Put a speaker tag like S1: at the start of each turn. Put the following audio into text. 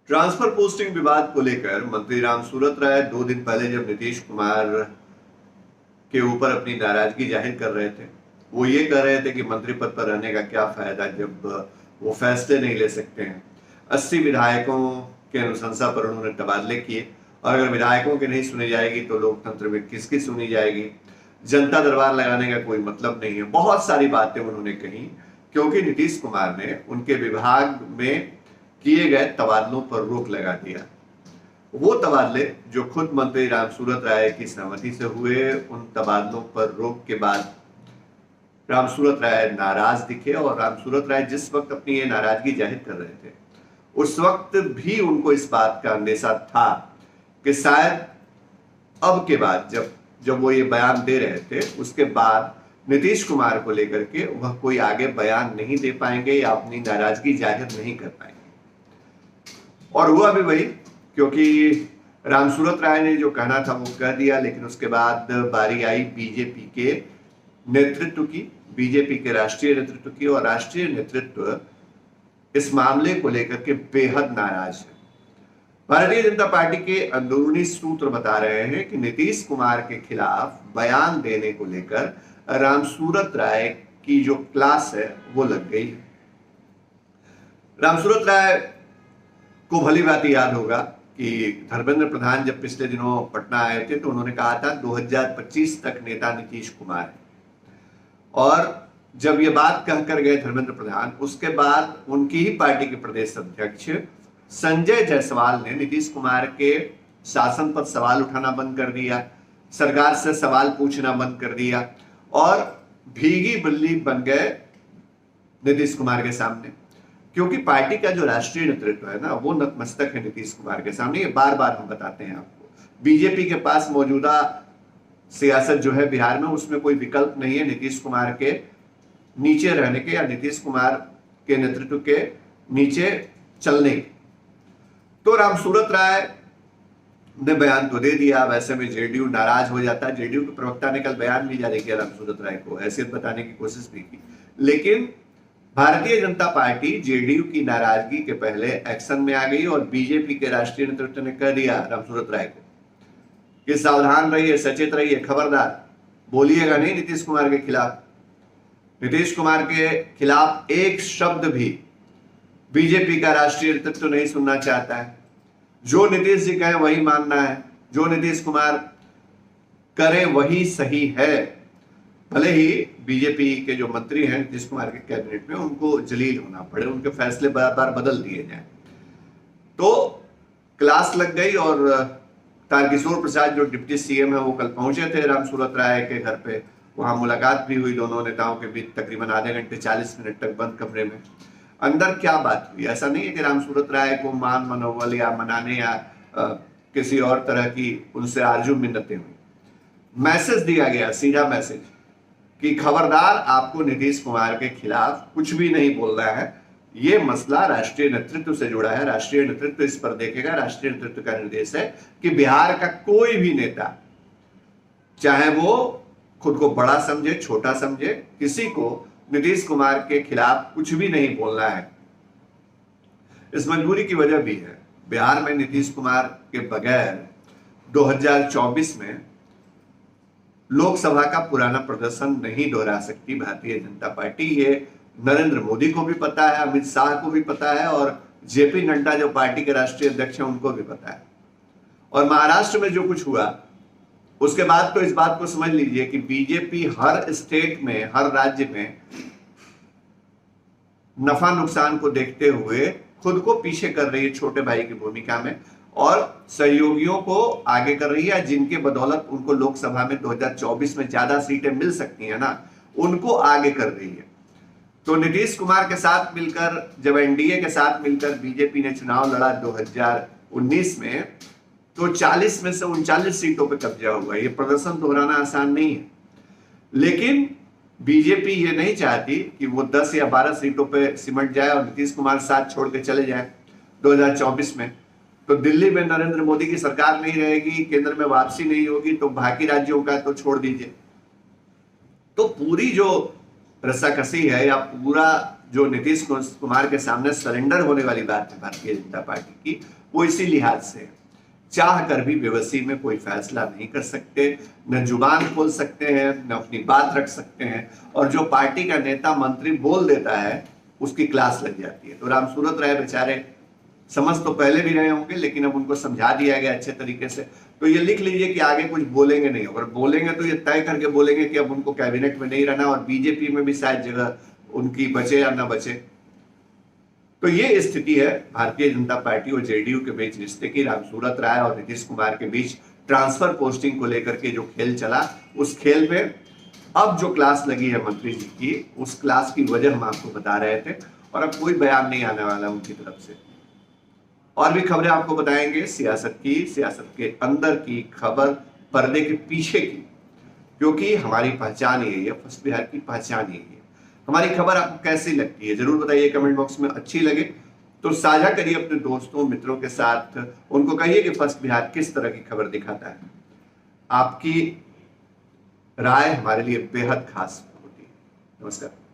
S1: Transfer posting विवाद को लेकर मंत्री राम सूरत राय 2 दिन पहले जब नीतीश कुमार के ऊपर अपनी नाराजगी जाहिर कर रहे थे, वो ये कह रहे थे कि मंत्री पद पर रहने का क्या फायदा जब वो फैसले नहीं ले सकते हैं। 80 विधायकों के अनुशंसा पर उन्होंने तबादले किए और अगर विधायकों की नहीं सुनी जाएगी तो लोकतंत्र में किसकी सुनी जाएगी। जनता दरबार लगाने का कोई मतलब नहीं है। बहुत सारी बातें उन्होंने कही क्योंकि नीतीश कुमार ने उनके विभाग में किए गए तबादलों पर रोक लगा दिया। वो तबादले जो खुद मंत्री राम सूरत राय की सहमति से हुए, उन तबादलों पर रोक के बाद राम सूरत राय नाराज दिखे और राम सूरत राय जिस वक्त अपनी ये नाराजगी जाहिर कर रहे थे उस वक्त भी उनको इस बात का अंदेशा था कि शायद अब के बाद जब वो ये बयान दे रहे थे उसके बाद नीतीश कुमार को लेकर के वह कोई आगे बयान नहीं दे पाएंगे या अपनी नाराजगी जाहिर नहीं कर पाएंगे। और हुआ भी वही, क्योंकि राम सूरत राय ने जो कहना था वो कह दिया, लेकिन उसके बाद बारी आई बीजेपी के नेतृत्व की, बीजेपी के राष्ट्रीय नेतृत्व की, और राष्ट्रीय नेतृत्व इस मामले को लेकर के बेहद नाराज है। भारतीय जनता पार्टी के अंदरूनी सूत्र बता रहे हैं कि नीतीश कुमार के खिलाफ बयान देने को लेकर राम सूरत राय की जो क्लास है वो लग गई है। राम सूरत राय को भली बात याद होगा कि धर्मेंद्र प्रधान जब पिछले दिनों पटना आए थे तो उन्होंने कहा था 2025 तक नेता नीतीश कुमार है। और जब ये बात कहकर गए धर्मेंद्र प्रधान, उसके बाद उनकी ही पार्टी के प्रदेश अध्यक्ष संजय जायसवाल ने नीतीश कुमार के शासन पर सवाल उठाना बंद कर दिया, सरकार से सवाल पूछना बंद कर दिया और भीगी बिल्ली बन गए नीतीश कुमार के सामने। क्योंकि पार्टी का जो राष्ट्रीय नेतृत्व है ना, वो नतमस्तक है नीतीश कुमार के सामने। ये बार बार हम बताते हैं आपको। बीजेपी के पास मौजूदा सियासत जो है बिहार में, उसमें कोई विकल्प नहीं है नीतीश कुमार के नीचे रहने के या नीतीश कुमार के नेतृत्व के नीचे चलने के। तो राम सूरत राय ने बयान तो दे दिया, वैसे में जेडीयू नाराज हो जाता। जेडीयू के प्रवक्ता ने कल बयान भी जारी किया, राम सूरत राय को हैसियत बताने की कोशिश भी की, लेकिन भारतीय जनता पार्टी जेडीयू की नाराजगी के पहले एक्शन में आ गई और बीजेपी के राष्ट्रीय नेतृत्व ने कह दिया राम सूरत राय को कि सावधान रहिए, सचेत रहिए, खबरदार, बोलिएगा नहीं नीतीश कुमार के खिलाफ। नीतीश कुमार के खिलाफ एक शब्द भी बीजेपी का राष्ट्रीय नेतृत्व नहीं सुनना चाहता है। जो नीतीश जी कहें वही मानना है, जो नीतीश कुमार करें वही सही है। भले ही बीजेपी के जो मंत्री हैं नीतीश कुमार के कैबिनेट में, उनको जलील होना पड़े, उनके फैसले बार बार बदल दिए जाएं। तो क्लास लग गई और तारकिशोर प्रसाद जो डिप्टी सीएम है वो कल पहुंचे थे राम सूरत राय के घर पे। वहां मुलाकात भी हुई दोनों नेताओं के बीच, तकरीबन आधे घंटे 40 मिनट तक बंद कमरे में। अंदर क्या बात हुई, ऐसा नहीं है कि राम सूरत राय को मान मनोबल या मनाने या किसी और तरह की उनसे आरजू मिन्नतें हुई। मैसेज दिया गया, सीधा मैसेज कि खबरदार, आपको नीतीश कुमार के खिलाफ कुछ भी नहीं बोलना है। ये मसला राष्ट्रीय नेतृत्व से जुड़ा है, राष्ट्रीय नेतृत्व इस पर देखेगा। राष्ट्रीय नेतृत्व का निर्देश है कि बिहार का कोई भी नेता, चाहे वो खुद को बड़ा समझे, छोटा समझे, किसी को नीतीश कुमार के खिलाफ कुछ भी नहीं बोलना है। इस मजबूरी की वजह भी है, बिहार में नीतीश कुमार के बगैर 2024 में लोकसभा का पुराना प्रदर्शन नहीं दोहरा सकती भारतीय जनता पार्टी। ये नरेंद्र मोदी को भी पता है, अमित शाह को भी पता है और जेपी नड्डा जो पार्टी के राष्ट्रीय अध्यक्ष हैं उनको भी पता है। और महाराष्ट्र में जो कुछ हुआ उसके बाद तो इस बात को समझ लीजिए कि बीजेपी हर स्टेट में, हर राज्य में नफा नुकसान को देखते हुए खुद को पीछे कर रही है छोटे भाई की भूमिका में और सहयोगियों को आगे कर रही है, जिनके बदौलत उनको लोकसभा में 2024 में ज्यादा सीटें मिल सकती है ना, उनको आगे कर रही है। तो नीतीश कुमार के साथ मिलकर, जब एनडीए के साथ मिलकर बीजेपी ने चुनाव लड़ा 2019 में, तो 40 में से 39 सीटों पे कब्जा हुआ। ये प्रदर्शन दोहराना आसान नहीं है, लेकिन बीजेपी ये नहीं चाहती कि वो 10 या 12 सीटों पे सिमट जाए और नीतीश कुमार साथ छोड़ के चले जाए 2024 में। तो दिल्ली में नरेंद्र मोदी की सरकार नहीं रहेगी, केंद्र में वापसी नहीं होगी, तो बाकी राज्यों का तो छोड़ दीजिए। तो पूरी जो रस्साकसी है या पूरा जो नीतीश कुमार के सामने सरेंडर होने वाली बात है भारतीय जनता पार्टी की, वो इसी लिहाज से चाह कर भी बेबसी में कोई फैसला नहीं कर सकते, न जुबान खोल सकते हैं, न अपनी बात रख सकते हैं, और जो पार्टी का नेता मंत्री बोल देता है उसकी क्लास लग जाती है। तो रामसूरत राय बेचारे समझ तो पहले भी रहे होंगे, लेकिन अब उनको समझा दिया गया अच्छे तरीके से। तो ये लिख लीजिए कि आगे कुछ बोलेंगे नहीं, अगर बोलेंगे तो ये तय करके बोलेंगे कि अब उनको कैबिनेट में नहीं रहना और बीजेपी में भी शायद जगह उनकी बचे या ना बचे। तो ये स्थिति है भारतीय जनता पार्टी और जेडीयू के बीच रिश्ते की। रामसूरत राय और नीतीश कुमार के बीच ट्रांसफर पोस्टिंग को लेकर के जो खेल चला, उस खेल में अब जो क्लास लगी है मंत्री जी की, उस क्लास की वजह हम आपको बता रहे थे, और अब कोई बयान नहीं आने वाला उनकी तरफ से। और भी खबरें आपको बताएंगे सियासत की, सियासत के अंदर की खबर, पर्दे के पीछे की, क्योंकि हमारी पहचान यही है, फर्स्ट बिहार की पहचान यही है। हमारी खबर आपको कैसी लगती है जरूर बताइए कमेंट बॉक्स में। अच्छी लगे तो साझा करिए अपने दोस्तों मित्रों के साथ, उनको कहिए कि फर्स्ट बिहार किस तरह की खबर दिखाता है। आपकी राय हमारे लिए बेहद खास होती है। नमस्कार।